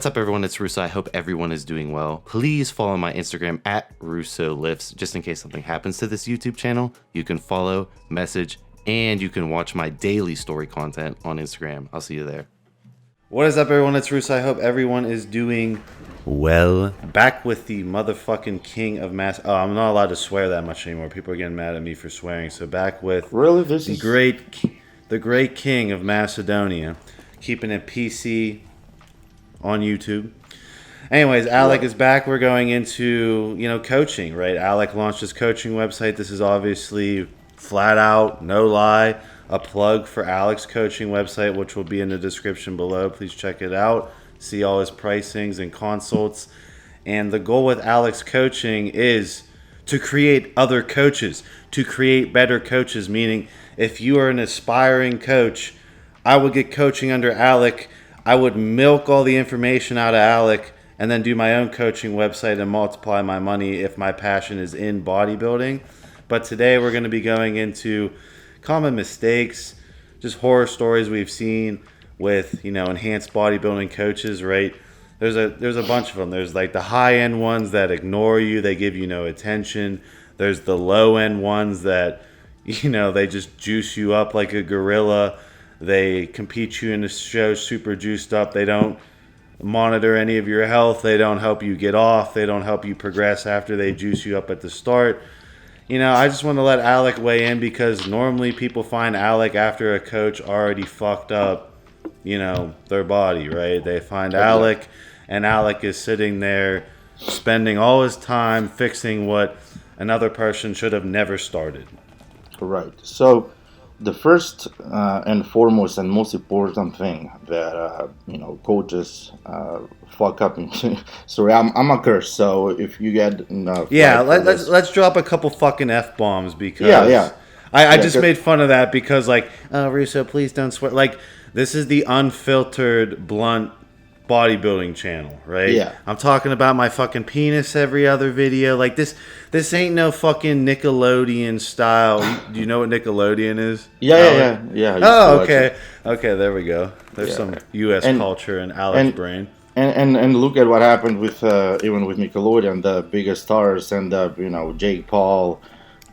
What's up, everyone? It's Russo. I hope everyone is doing well. Please follow my Instagram at RussoLifts, just in case something happens to this YouTube channel. You can follow, message, and you can watch my daily story content on Instagram. I'll see you there. What is up, everyone? It's Russo. I hope everyone is doing well. Back with the motherfucking king of mass. Oh, I'm not allowed to swear that much anymore. People are getting mad at me for swearing. So back with the great king of Macedonia, keeping it PC on YouTube. Anyways, Alec is back. We're going into, coaching, right? Alec launched his coaching website. This is obviously flat out, no lie, a plug for Alec's coaching website, which will be in the description below. Please check it out. See all his pricings and consults. And the goal with Alec's coaching is to create other coaches, to create better coaches, meaning if you are an aspiring coach, I would get coaching under Alec. I would milk all the information out of Alec and then do my own coaching website and multiply my money if my passion is in bodybuilding. But today we're going to be going into common mistakes, just horror stories we've seen with, enhanced bodybuilding coaches, right? There's a bunch of them. There's like the high-end ones that ignore you. They give you no attention. There's the low-end ones that, they just juice you up like a gorilla. They compete you in the show super juiced up. They don't monitor any of your health. They don't help you get off. They don't help you progress after they juice you up at the start. I just want to let Alec weigh in because normally people find Alec after a coach already fucked up, their body, right? They find Alec, and Alec is sitting there spending all his time fixing what another person should have never started. Right. So the first and foremost and most important thing that coaches fuck up. Sorry, I'm a curse. So if you get let's drop a couple fucking F-bombs because I just made fun of that because Russo, please don't swear. Like, this is the unfiltered, blunt bodybuilding channel, right? Yeah. I'm talking about my fucking penis every other video. Like, this ain't no fucking Nickelodeon style. Do you know what Nickelodeon is? Yeah. Oh, okay. Okay, there we go. There's some U.S. culture in Alec's brain. And look at what happened with even with Nickelodeon, the biggest stars end up, Jake Paul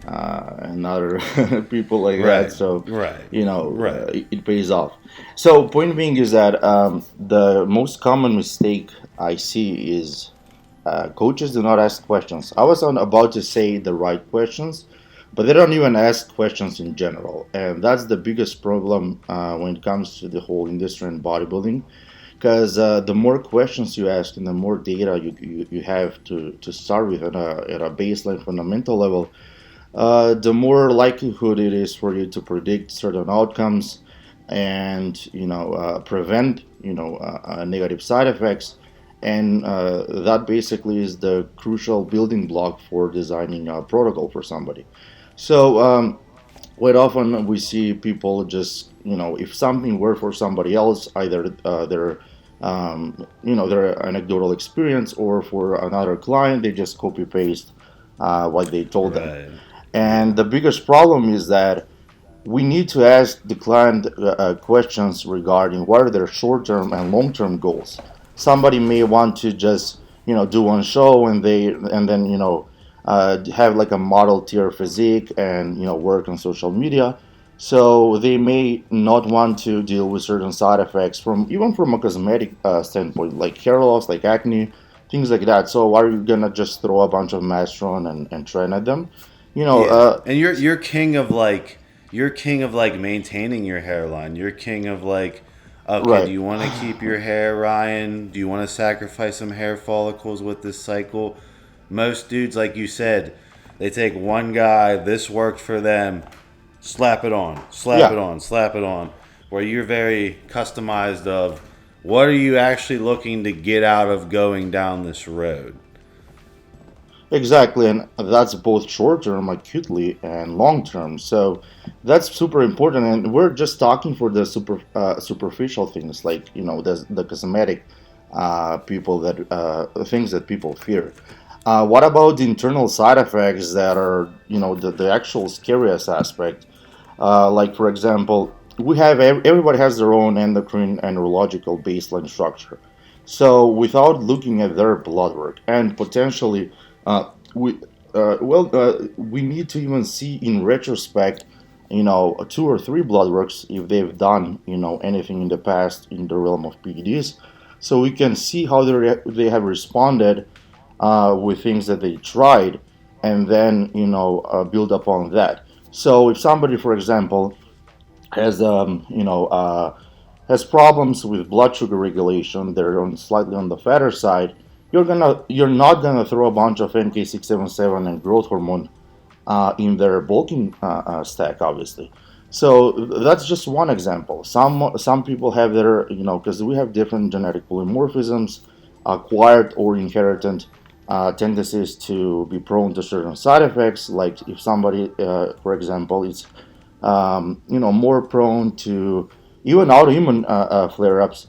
and other people like that. So it pays off. So point being is that the most common mistake I see is coaches do not ask questions. I was about to say the right questions, but they don't even ask questions in general, and that's the biggest problem when it comes to the whole industry in bodybuilding. Because the more questions you ask and the more data you have to start with at a baseline fundamental level, the more likelihood it is for you to predict certain outcomes and prevent negative side effects, and that basically is the crucial building block for designing a protocol for somebody. So quite often we see people just if something worked for somebody else, either their anecdotal experience or for another client, they just copy paste what they told them. And the biggest problem is that we need to ask the client questions regarding what are their short-term and long-term goals. Somebody may want to just do one show and then have like a model tier physique and work on social media. So they may not want to deal with certain side effects even from a cosmetic standpoint, like hair loss, like acne, things like that. So are you gonna just throw a bunch of Mastron and train at them? And you're king of maintaining your hairline. You're king of okay, right. Do you want to keep your hair, Ryan? Do you want to sacrifice some hair follicles with this cycle? Most dudes, like you said, they take one guy, this worked for them, slap it on. Where you're very customized of what are you actually looking to get out of going down this road? Exactly, and that's both short-term, acutely, and long-term. So that's super important, and we're just talking for the superficial things, like the cosmetic people that things that people fear. What about the internal side effects that are the actual scariest aspect? Like for example, we have everybody has their own endocrine and neurological baseline structure. So without looking at their blood work and potentially, we we need to even see in retrospect, two or three blood works if they've done anything in the past in the realm of PEDs, so we can see how they have responded with things that they tried, and then build upon that. So if somebody, for example, has has problems with blood sugar regulation, they're slightly on the fatter side, you're not gonna throw a bunch of NK677 and growth hormone in their bulking stack, obviously. So that's just one example. Some people have their because we have different genetic polymorphisms, acquired or inherited tendencies to be prone to certain side effects. Like if somebody, for example, is more prone to even autoimmune flare-ups,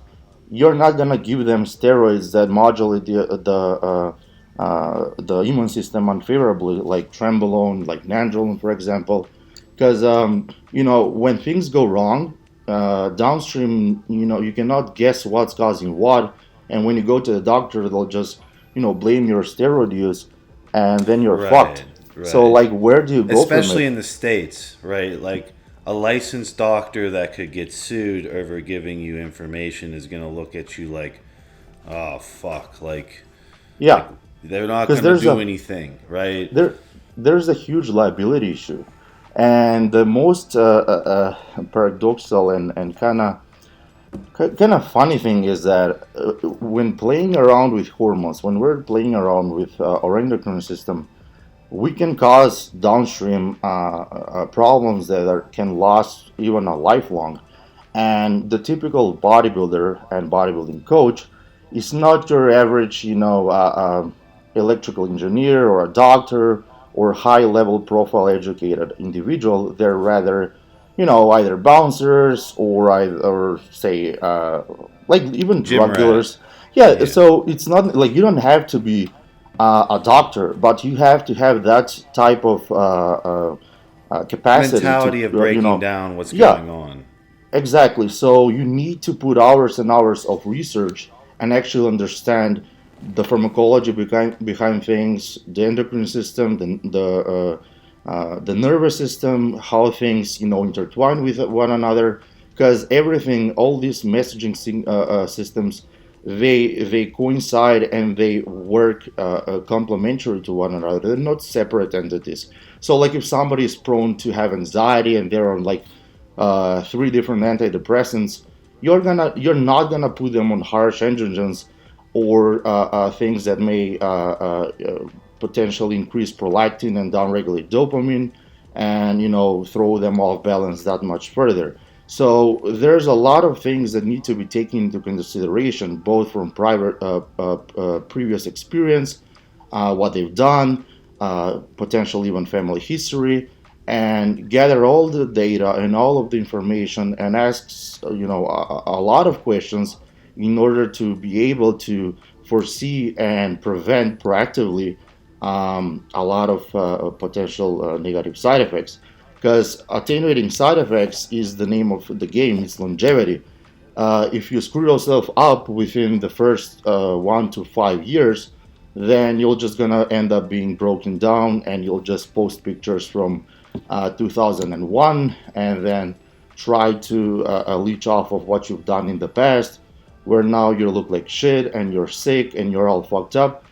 you're not gonna give them steroids that modulate the immune system unfavorably, like trembolone, like nandrolone, for example, because when things go wrong downstream, you cannot guess what's causing what, and when you go to the doctor, they'll just blame your steroid use, and then you're fucked. Right, So right. like, where do you go from Especially it? in the States, right? Like a licensed doctor that could get sued over giving you information is going to look at you like, oh, fuck. Like Yeah, they're not because going to do anything, right? there there's a huge liability issue, and the most paradoxical and kind of funny thing is that when playing around with hormones, when we're playing around with our endocrine system, we can cause downstream problems that can last even a lifelong. And the typical bodybuilder and bodybuilding coach is not your average, electrical engineer or a doctor or high level profile educated individual. They're rather, either bouncers or say, like even Gym drug rat. dealers. Yeah, Yeah. so it's not like you don't have to be a doctor, but you have to have that type of capacity to, Mentality of breaking down what's yeah, going on. exactly. So you need to put hours and hours of research and actually understand the pharmacology behind things, the endocrine system, the nervous system, how things intertwine with one another. Because everything, all these messaging systems, they coincide and they work complementary to one another. They're not separate entities. So like if somebody is prone to have anxiety and they're on like three different antidepressants, you're not gonna put them on harsh androgens or things that may potentially increase prolactin and downregulate dopamine, and throw them off balance that much further. So there's a lot of things that need to be taken into consideration, both from previous experience, what they've done, potentially even family history, and gather all the data and all of the information and ask a lot of questions in order to be able to foresee and prevent proactively a lot of potential negative side effects. Because attenuating side effects is the name of the game. It's longevity. If you screw yourself up within the first 1 to 5 years, then you're just gonna end up being broken down, and you'll just post pictures from 2001, and then try to leech off of what you've done in the past, where now you look like shit and you're sick and you're all fucked up,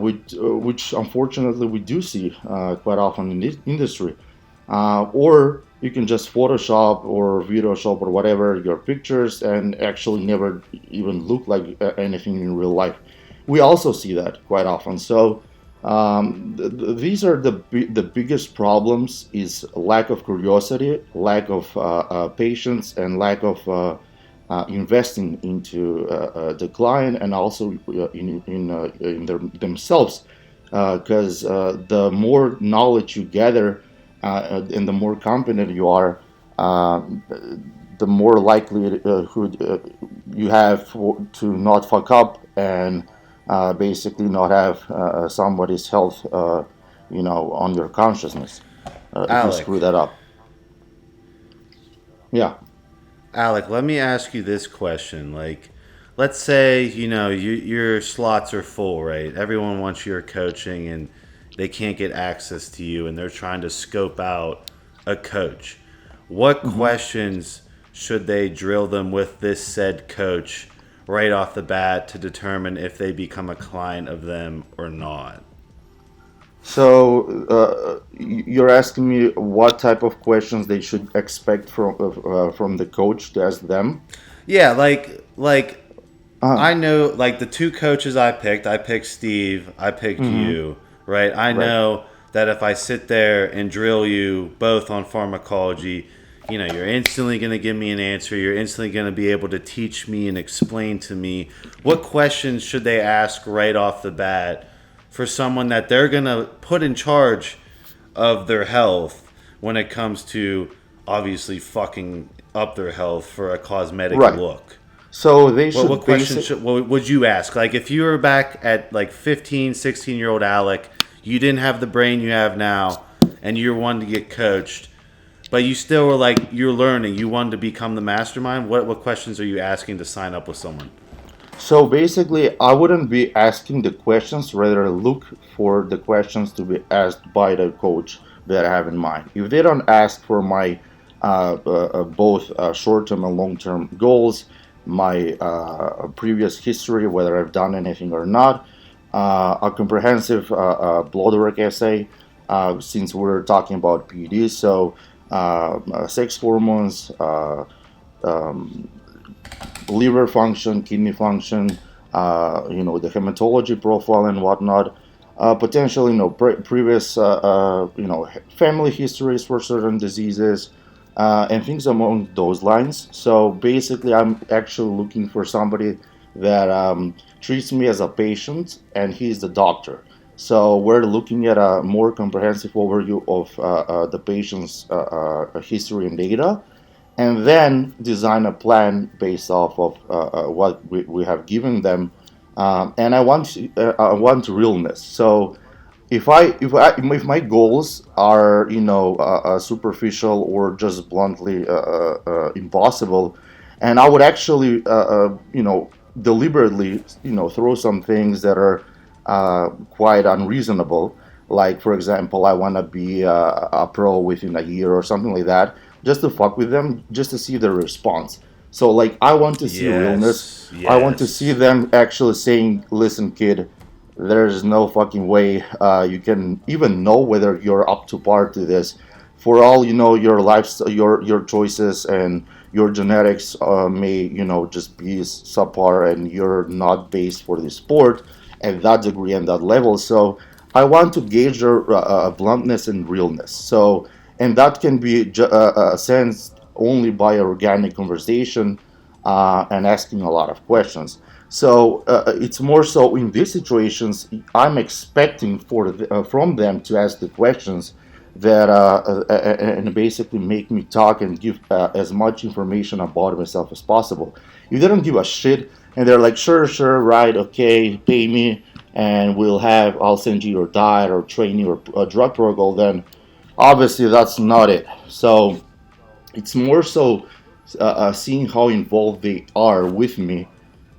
which unfortunately we do see quite often in this industry. Or you can just Photoshop or Photoshop or whatever your pictures and actually never even look like anything in real life. We also see that quite often. So these are the biggest problems: is lack of curiosity, lack of patience, and lack of investing into the client, and also in themselves. Because the more knowledge you gather and the more competent you are, uh, the more likelihood you have to not fuck up and basically not have somebody's health, on your consciousness if you Alec. screw that up. Yeah. Alec, let me ask you this question. Like, let's say your slots are full, right? Everyone wants your coaching, and they can't get access to you, and they're trying to scope out a coach. What questions should they drill them with this said coach right off the bat to determine if they become a client of them or not? So you're asking me what type of questions they should expect from the coach to ask them? Yeah, like Uh, I know, like the two coaches I picked Steve, I picked mm-hmm. you, right? I Right. know that if I sit there and drill you both on pharmacology, you're instantly going to give me an answer. You're instantly going to be able to teach me and explain to me what questions should they ask right off the bat for someone that they're going to put in charge of their health when it comes to obviously fucking up their health for a cosmetic Right. look. So they What should questions what would you ask? Like if you were back at like 15, 16-year-old Alec, you didn't have the brain you have now, and you're wanting to get coached, but you still were like, you're learning, you wanted to become the mastermind. What questions are you asking to sign up with someone? So basically, I wouldn't be asking the questions, rather look for the questions to be asked by the coach that I have in mind. If they don't ask for my both short-term and long-term goals, my previous history, whether I've done anything or not, a comprehensive blood work essay, since we're talking about PEDs, so sex hormones, liver function, kidney function, the hematology profile and whatnot. Potentially, previous, family histories for certain diseases, and things along those lines. So basically, I'm actually looking for somebody that treats me as a patient, and he's the doctor. So we're looking at a more comprehensive overview of the patient's history and data, and then design a plan based off of what we have given them. And I want realness. So if my goals are superficial or just bluntly impossible, and I would actually deliberately throw some things that are quite unreasonable, like for example I want to be a pro within a year or something like that, just to fuck with them, just to see their response. So like I want to see realness. Yes, I want to see yes. them actually saying, listen kid, there's no fucking way you can even know whether you're up to par to this. For all you know, your lifestyle, your choices and your genetics may just be subpar, and you're not based for the sport at that degree and that level. So I want to gauge your bluntness and realness. So, and that can be sensed only by organic conversation and asking a lot of questions. So it's more so in these situations, I'm expecting from them to ask the questions that and basically make me talk and give as much information about myself as possible. If they don't give a shit and they're like, sure, sure, right, okay, pay me, and I'll send you your diet or training or drug protocol, then obviously that's not it. So it's more so seeing how involved they are with me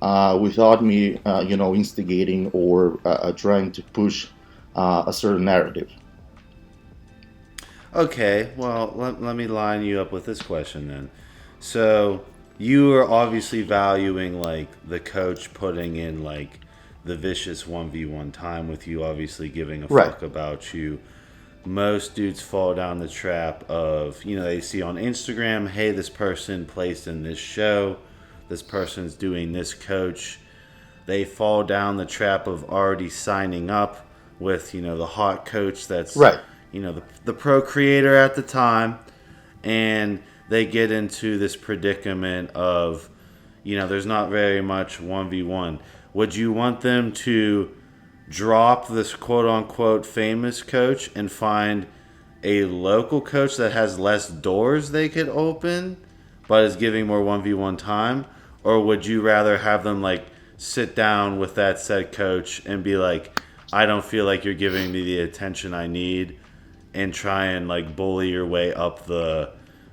without me, instigating or trying to push a certain narrative. Okay, well, let me line you up with this question then. So, you are obviously valuing, like, the coach putting in, like, the vicious 1v1 time with you, obviously giving a Right. fuck about you. Most dudes fall down the trap of, they see on Instagram, hey, this person placed in this show, this person's doing this coach. They fall down the trap of already signing up with, the hot coach that's, Right. the pro creator at the time, and they get into this predicament of, there's not very much 1v1. Would you want them to drop this quote unquote famous coach and find a local coach that has less doors they could open but is giving more 1v1 time? Or would you rather have them like sit down with that said coach and be like, I don't feel like you're giving me the attention I need, and try and like bully your way up the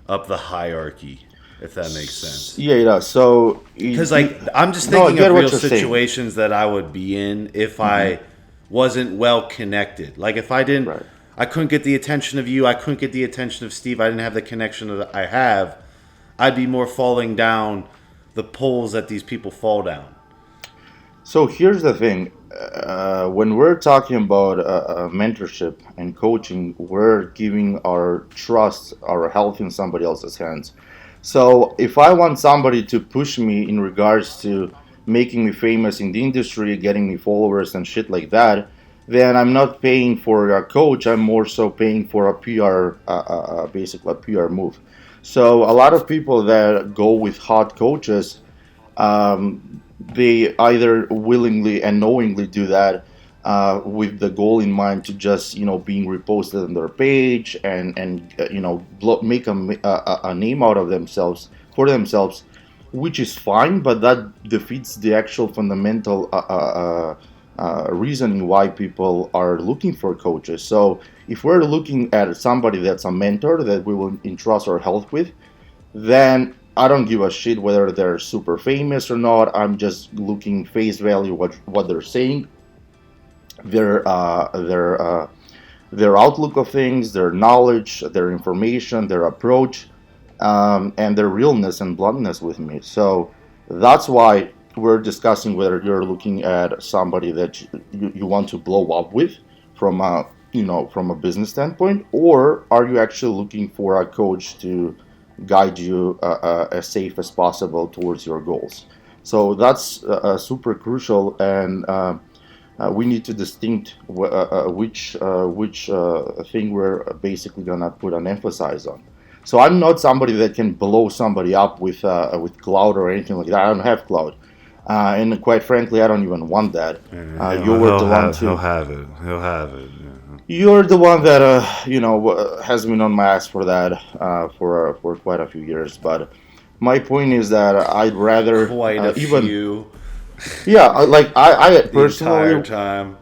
hierarchy? if that makes sense. Yeah, it does. So because like I'm just thinking of real situations that I would be in if I wasn't well connected. Like if I didn't, Right. I couldn't get the attention of you. I couldn't get the attention of Steve. I didn't have the connection that I have. I'd be more falling down the poles that these people fall down. So here's the thing. When we're talking about mentorship and coaching, we're giving our trust, our health in somebody else's hands. So if I want somebody to push me in regards to making me famous in the industry, getting me followers and shit like that, then I'm not paying for a coach. I'm more so paying for a PR, basically a PR move. So a lot of people that go with hot coaches, they either willingly and knowingly do that with the goal in mind to just being reposted on their page and make a name out of themselves for themselves, which is fine, but that defeats the actual fundamental reasoning why people are looking for coaches. So if we're looking at somebody that's a mentor that we will entrust our health with, then I don't give a shit whether they're super famous or not. I'm just looking face value what they're saying, their outlook of things, their knowledge, their information, their approach, and their realness and bluntness with me. So that's why we're discussing whether you're looking at somebody that you want to blow up with from a business standpoint, or are you actually looking for a coach to guide you as safe as possible towards your goals. So that's super crucial, and we need to distinct which thing we're basically gonna put an emphasis on. So I'm not somebody that can blow somebody up with cloud or anything like that. I don't have cloud, and quite frankly, I don't even want that. You were the one too. He'll have it. He'll have it. Yeah. You're the one that has been on my ass for that for quite a few years. But my point is that I'd rather quite a few. Yeah, like I personally entire time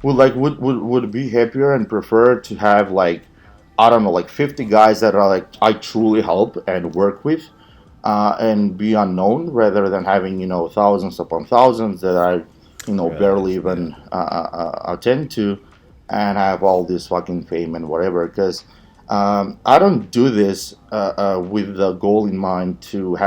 would be happier and prefer to have like I don't know, like 50 guys that are like I truly help and work with, and be unknown rather than having thousands upon thousands that I barely even attend to, and have all this fucking fame and whatever. Because I don't do this with the goal in mind to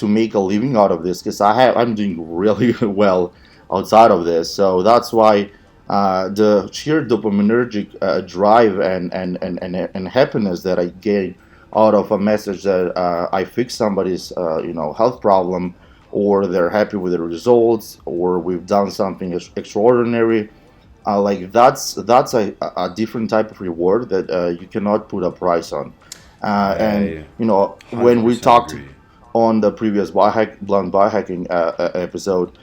make a living out of this, because I'm doing really well outside of this. So that's why the sheer dopaminergic drive and happiness that I gain out of a message that I fix somebody's health problem, or they're happy with the results, or we've done something extraordinary. Like that's a different type of reward that you cannot put a price on. And when we talked on the previous blunt biohacking episode,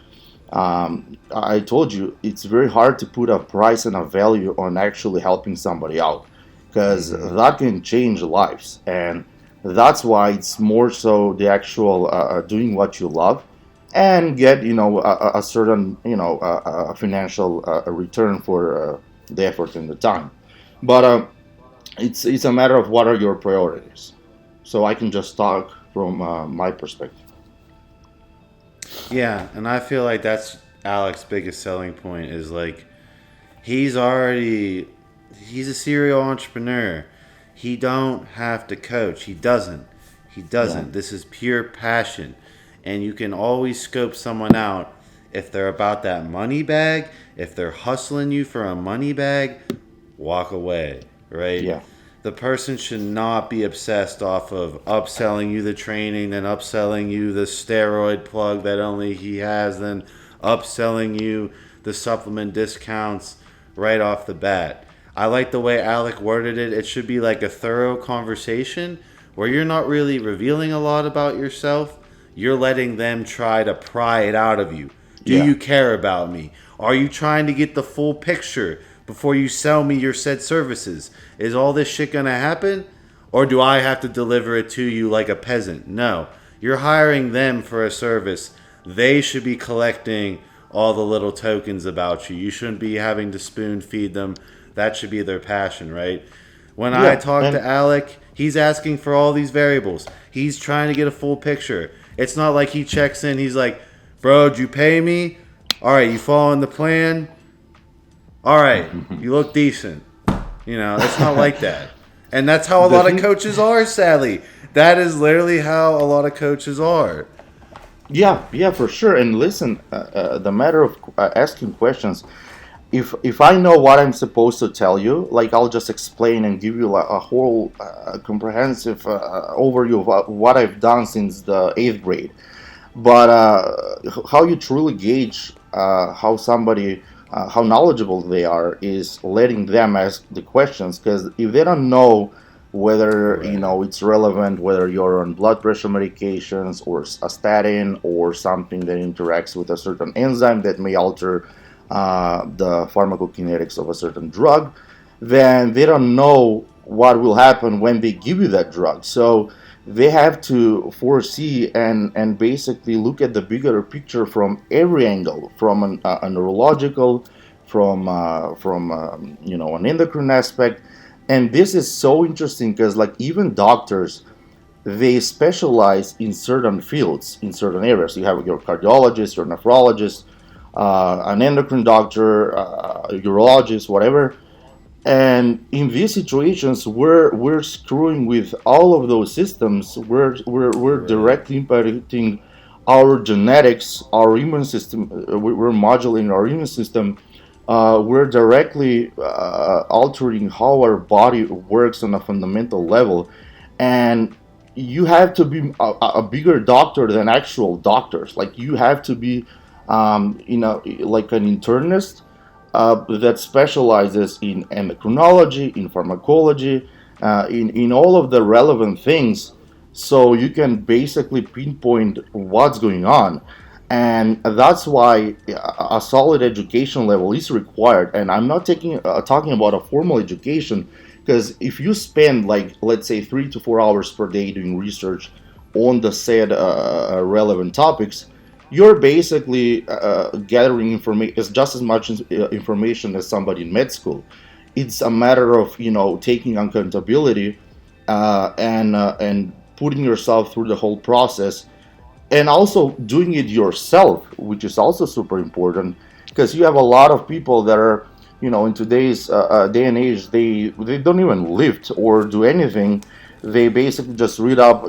I told you it's very hard to put a price and a value on actually helping somebody out, because that can change lives, and that's why it's more so the actual doing what you love and get a certain financial return for the effort and the time. But it's a matter of what are your priorities. So I can just talk from my perspective. Yeah, and I feel like that's Alex's biggest selling point is like he's a serial entrepreneur. He don't have to coach. He doesn't. Yeah. This is pure passion. And you can always scope someone out if they're about that money bag, if they're hustling you for a money bag, walk away, right? Yeah. The person should not be obsessed off of upselling you the training, then upselling you the steroid plug that only he has, then upselling you the supplement discounts right off the bat. I like the way Alec worded it. It should be like a thorough conversation where you're not really revealing a lot about yourself. You're letting them try to pry it out of you. Do you care about me? Are you trying to get the full picture before you sell me your said services? Is all this shit going to happen? Or do I have to deliver it to you like a peasant? No. You're hiring them for a service. They should be collecting all the little tokens about you. You shouldn't be having to spoon feed them. That should be their passion, right? When I talk to Alec, he's asking for all these variables. He's trying to get a full picture. It's not like he checks in. He's like, bro, did you pay me? All right, you following the plan? All right, you look decent. It's not like that. And that's how a lot of coaches are, sadly. That is literally how a lot of coaches are. Yeah, for sure. And listen, the matter of asking questions, if I know what I'm supposed to tell you, like I'll just explain and give you a whole comprehensive overview of what I've done since the 8th grade. But how you truly gauge how somebody, how knowledgeable they are, is letting them ask the questions. Because if they don't know whether it's relevant, whether you're on blood pressure medications or a statin or something that interacts with a certain enzyme that may alter the pharmacokinetics of a certain drug, then they don't know what will happen when they give you that drug. So they have to foresee and basically look at the bigger picture from every angle, from a neurological, from an endocrine aspect. And this is so interesting because like even doctors, they specialize in certain fields, in certain areas. You have your cardiologist, your nephrologist, an endocrine doctor, a urologist, whatever. And in these situations, we're screwing with all of those systems. We're directly impacting our genetics, our immune system. We're modulating our immune system. We're directly altering how our body works on a fundamental level. And you have to be a bigger doctor than actual doctors. Like you have to be like an internist that specializes in endocrinology, in pharmacology, in all of the relevant things, so you can basically pinpoint what's going on. And that's why a solid education level is required. And I'm not talking about a formal education, because if you spend, like, let's say 3 to 4 hours per day doing research on the said relevant topics, you're basically gathering information, is just as much information as somebody in med school. It's a matter of taking accountability and putting yourself through the whole process, and also doing it yourself, which is also super important, because you have a lot of people that are in today's day and age, they don't even lift or do anything. They basically just read up,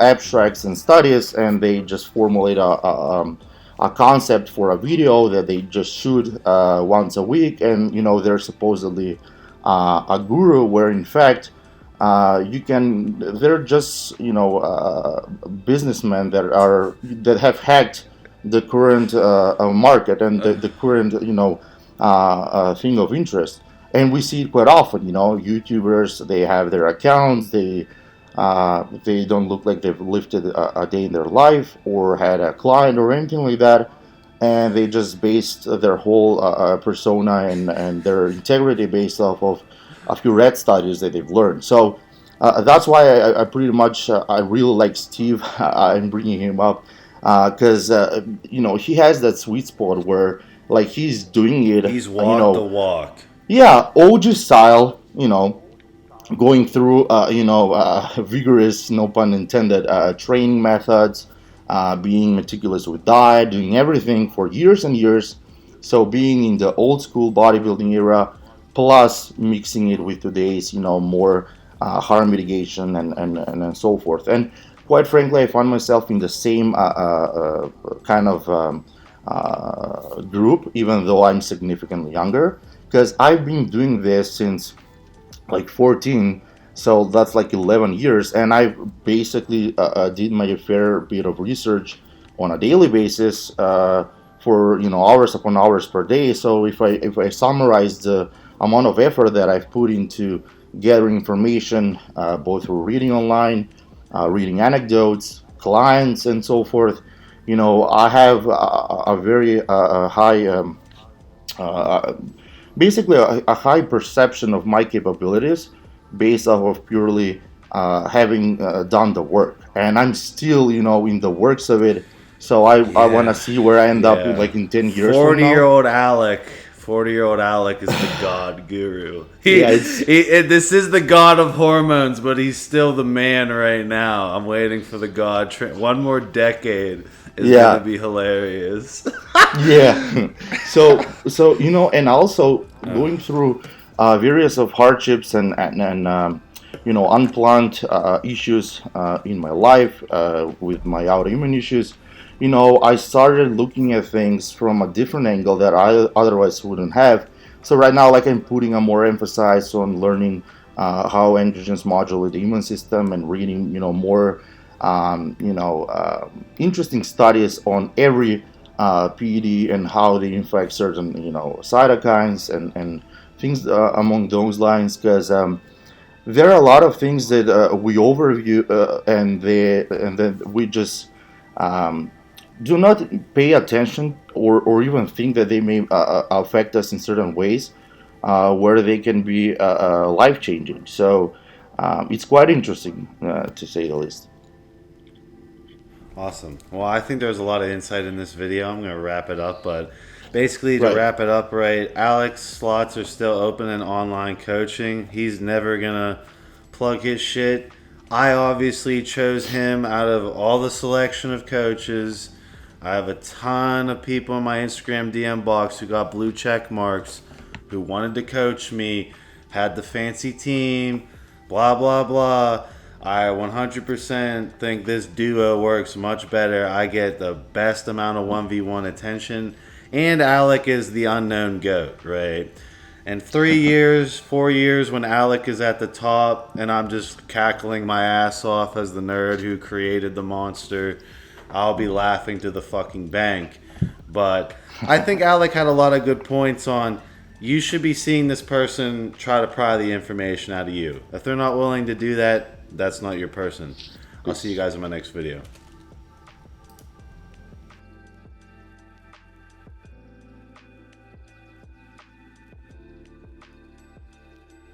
abstracts and studies, and they just formulate a concept for a video that they just shoot once a week, and they're supposedly a guru, where in fact they're just businessmen that have hacked the current market and the current thing of interest. And we see it quite often. YouTubers, they have their accounts, they don't look like they've lifted a day in their life or had a client or anything like that, and they just based their whole persona and their integrity based off of a few red studies that they've learned. So that's why I pretty much I really like Steve. I'm bringing him up because he has that sweet spot where like he's doing it. He's walked the walk. Yeah, OG style, going through, vigorous, no pun intended, training methods, being meticulous with diet, doing everything for years and years. So being in the old school bodybuilding era, plus mixing it with today's, more harm mitigation and so forth. And quite frankly, I find myself in the same kind of group, even though I'm significantly younger. Because I've been doing this since like 14, so that's like 11 years, and I basically did my fair bit of research on a daily basis for hours upon hours per day. So if I summarize the amount of effort that I've put into gathering information, both through reading online, reading anecdotes, clients, and so forth, I have a very high. Basically a high perception of my capabilities based off of purely having done the work, and I'm still in the works of it. So I want to see where I end up in 10 years. 40-year-old Alec 40-year-old Alec is the God guru. This is the God of hormones, but he's still the man right now. I'm waiting for the God. One more decade is going to be hilarious. Yeah. So and also going through various of hardships and unplanned issues in my life with my autoimmune issues. I started looking at things from a different angle that I otherwise wouldn't have. So right now, like I'm putting a more emphasis on learning how androgens modulate the immune system and reading, more, interesting studies on every PED and how they infect certain, cytokines and things among those lines. Because there are a lot of things that we overview and then we just do not pay attention or even think that they may affect us in certain ways where they can be life-changing. So it's quite interesting to say the least. Awesome. Well, I think there's a lot of insight in this video. I'm going to wrap it up, but basically to wrap it up, right, Alex's slots are still open in online coaching. He's never going to plug his shit. I obviously chose him out of all the selection of coaches. I have a ton of people in my Instagram DM box who got blue check marks, who wanted to coach me, had the fancy team, blah, blah, blah. I 100% think this duo works much better. I get the best amount of 1v1 attention. And Alec is the unknown GOAT, right? And 3 years, 4 years when Alec is at the top and I'm just cackling my ass off as the nerd who created the monster, I'll be laughing to the fucking bank. But I think Alec had a lot of good points on you should be seeing this person try to pry the information out of you. If they're not willing to do that, that's not your person. I'll see you guys in my next video.